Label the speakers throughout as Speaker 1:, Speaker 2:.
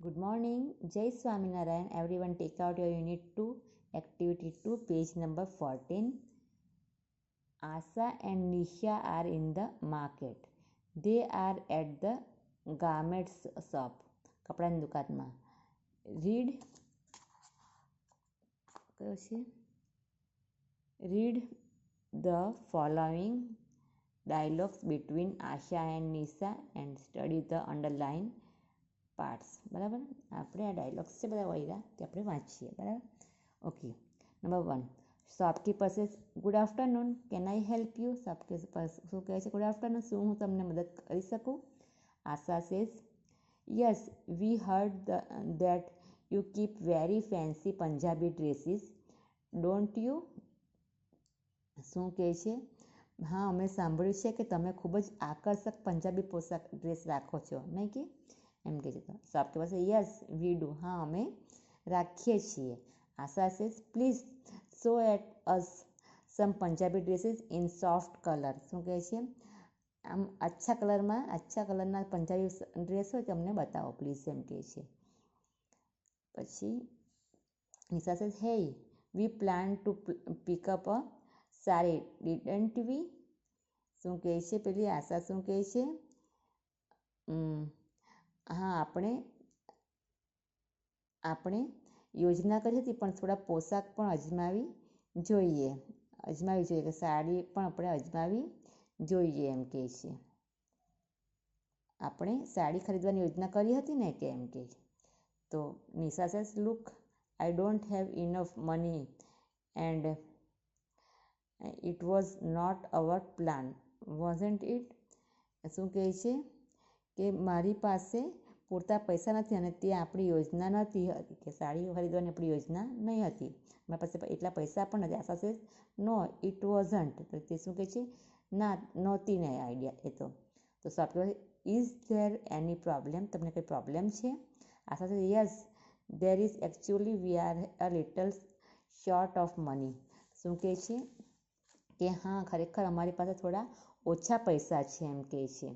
Speaker 1: Good morning. Jai Swaminarayan. Everyone take out your unit 2, activity 2, page number 14. Asa and Nisha are in the market. They are at the garments shop. કપડાની દુકાનમાં. Read the following dialogues between Asha and Nisha and study the underlined parts. બરાબર, આપણે આ dialogues છે બધા વૈરા તે આપણે વાંચીએ. બરાબર, okay. Number 1, shopkeeper says good afternoon, can I help you. Shopkeeper શું કહે છે? ગુડ આફ્ટરનૂન, શું હું તમને મદદ કરી શકું? Asha says yes, we heard that you keep very fancy Punjabi dresses, don't you. શું કહે છે? હા, અમે સાંભળ્યું છે કે તમે ખૂબ જ આકર્ષક પંજાબી પોશાક ડ્રેસ રાખો છો, નહીં કે એમ કહે છે. તો શોપકીપર પાસે યસ વી ડુ, હા અમે રાખીએ છીએ. Asha says please show at us some Punjabi dresses in soft colour. શું કહે છે? આમ અચ્છા કલરના પંજાબી ડ્રેસ હોય તો અમને બતાવો પ્લીઝ, એમ કહે છે. પછી નિશા સેઝ હે વી પ્લાન ટુ પિકઅપ અ સારી ડીડન્ટ વી. શું કહે છે પેલી આશા? શું કહે છે? હા, આપણે યોજના કરી હતી પણ થોડા પોશાક પણ અજમાવી જોઈએ કે સાડી પણ આપણે અજમાવી જોઈએ, એમ કહે છે. આપણે સાડી ખરીદવાની યોજના કરી હતી ને કે એમ કહે. તો Nisha says look I don't have enough money and it was not our plan wasn't it. શું કહે છે કે મારી પાસે પૂરતા પૈસા નથી અને તે આપણી યોજના નથી હતી, કે સાડી ખરીદવાની આપણી યોજના નહીં હતી, મારી પાસે એટલા પૈસા પણ નથી. આશા સેઝ નો ઇટ વોઝન્ટ. તો તે શું કહે છે? ના, નહોતી ને આઈડિયા એ તો. તો shopkeeper is there any problem, તમને કંઈ પ્રોબ્લેમ છે? Asha says yes there is actually we are a little short of money. શું કહે છે કે હા, ખરેખર અમારી પાસે થોડા ઓછા પૈસા છે, એમ કહે છે.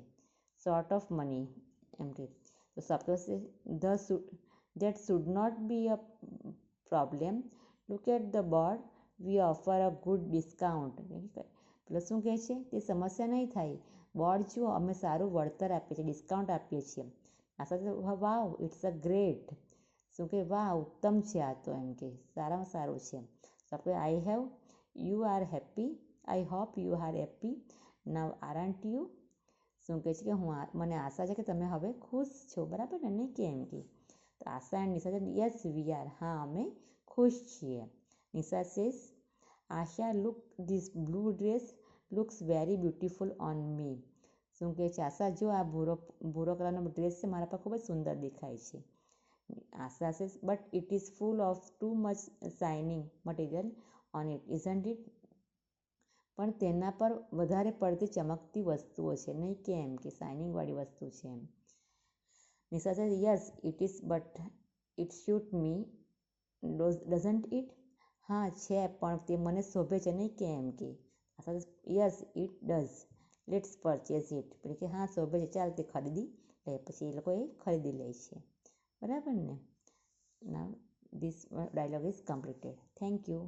Speaker 1: શોર્ટ ઓફ મની, એમ કહે. તો shopkeeper that should not be a problem. Look at the board. We offer a good discount. એટલે શું કહે છે? તે સમસ્યા નહીં થાય. બોર્ડ જુઓ, અમે સારું વળતર આપીએ છીએ, ડિસ્કાઉન્ટ આપીએ છીએ. આશા વાવ ઇટ્સ અ ગ્રેટ. શું કહે? વાહ, ઉત્તમ છે આ તો, એમ કે સારામાં સારું છે. Shopkeeper I have you are happy, I hope you are happy now aren't you. શું કહે છે કે મને આશા છે કે તમે હવે ખુશ છો, બરાબર ને, નહીં કે એમ કે. તો Asha and Nisha yes we are, હા અમે ખુશ છીએ. Nisha says Asha look this blue dress looks very beautiful on me. શું કહે છે? આશા જો આ ભૂરો કલરનો ડ્રેસ છે મારા પર ખૂબ જ સુંદર દેખાય છે. Asha says but it is full of too much shining material on it isn't it. પણ તેના પર વધારે પડતી ચમકતી વસ્તુઓ છે, નહીં કે એમ કે શાઇનિંગવાળી વસ્તુ છે એમ. Nisha says yes it is but it suit me doesn't it. હા છે પણ તે મને શોભે છે, નહીં કે એમ કે. Asha says yes it does let's purchase it. એટલે કે હા શોભે છે, ચાલ તે ખરીદી લે. પછી એ લોકો એ ખરીદી લે છે, બરાબર ને. Now this dialogue is completed. Thank you.